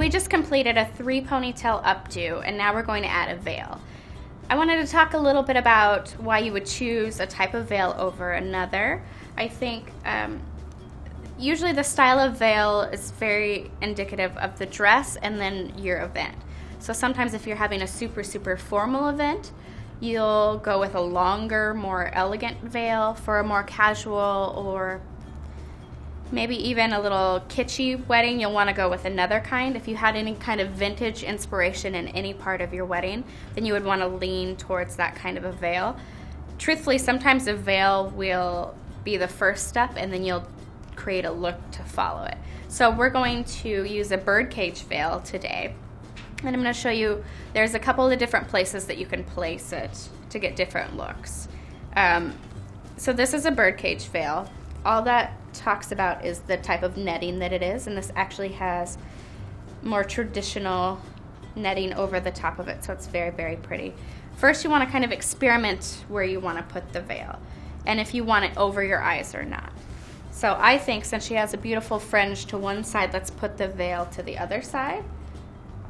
we just completed a 3 ponytail updo, and now we're going to add a veil. I wanted to talk a little bit about why you would choose a type of veil over another. I think usually the style of veil is very indicative of the dress and then your event. So sometimes if you're having a super formal event, you'll go with a longer, more elegant veil. For a more casual or maybe even a little kitschy wedding, you'll want to go with another kind. If you had any kind of vintage inspiration in any part of your wedding, then you would want to lean towards that kind of a veil. Truthfully, sometimes a veil will be the first step and then you'll create a look to follow it. So we're going to use a birdcage veil today. And I'm going to show you, there's a couple of different places that you can place it to get different looks. So this is a birdcage veil. All that talks about is the type of netting that it is, and this actually has more traditional netting over the top of it, so it's very pretty. First, you want to kind of experiment where you want to put the veil, and if you want it over your eyes or not. So I think since she has a beautiful fringe to one side, let's put the veil to the other side.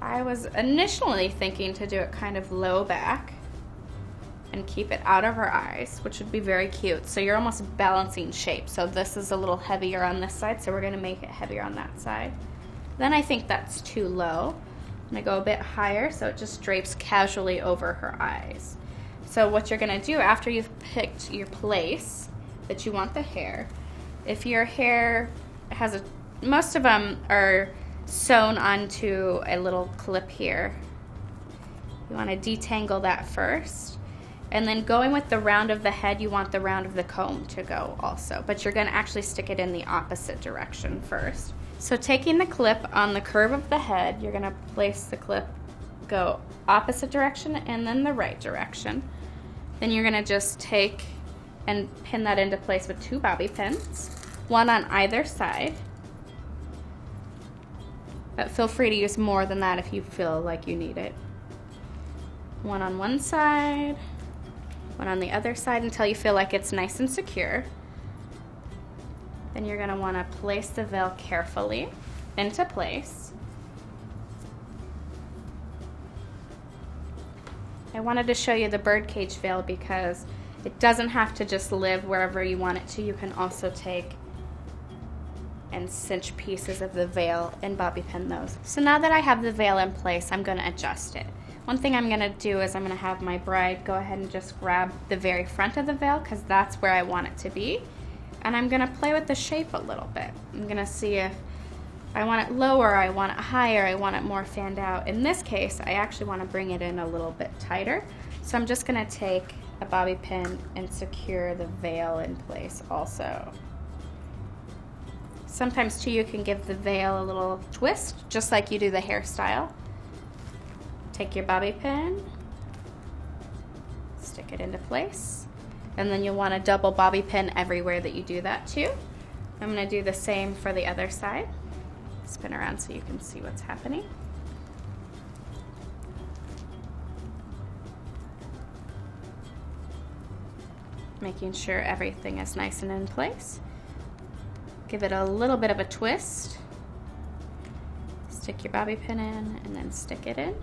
I was initially thinking to do it kind of low back and keep it out of her eyes, which would be very cute. So you're almost balancing shape. So this is a little heavier on this side, so we're gonna make it heavier on that side. Then I think that's too low. I'm gonna go a bit higher so it just drapes casually over her eyes. So what you're gonna do after you've picked your place that you want the hair, if your hair has most of them are sewn onto a little clip here. You want to detangle that first. And then going with the round of the head, you want the round of the comb to go also. But you're going to actually stick it in the opposite direction first. So taking the clip on the curve of the head, you're going to place the clip, go opposite direction and then the right direction. Then you're going to just take and pin that into place with 2 bobby pins, one on either side. But feel free to use more than that if you feel like you need it. One on one side, one on the other side until you feel like it's nice and secure. Then you're going to want to place the veil carefully into place. I wanted to show you the birdcage veil because it doesn't have to just live wherever you want it to. You can also take and cinch pieces of the veil and bobby pin those. So now that I have the veil in place, I'm going to adjust it. One thing I'm going to do is I'm going to have my bride go ahead and just grab the very front of the veil because that's where I want it to be. And I'm going to play with the shape a little bit. I'm going to see if I want it lower, I want it higher, I want it more fanned out. In this case, I actually want to bring it in a little bit tighter. So I'm just going to take a bobby pin and secure the veil in place also. Sometimes too you can give the veil a little twist, just like you do the hairstyle. Take your bobby pin, stick it into place, and then you'll want a double bobby pin everywhere that you do that too. I'm going to do the same for the other side. Spin around so you can see what's happening. Making sure everything is nice and in place. Give it a little bit of a twist. Stick your bobby pin in and then stick it in.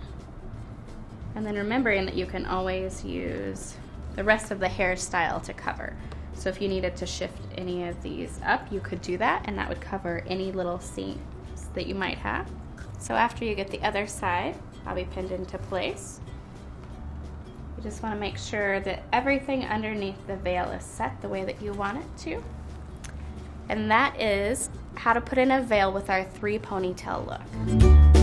And then remembering that you can always use the rest of the hairstyle to cover. So if you needed to shift any of these up, you could do that, and that would cover any little seams that you might have. So after you get the other side bobby pinned into place, you just want to make sure that everything underneath the veil is set the way that you want it to. And that is how to put in a veil with our 3 ponytail look.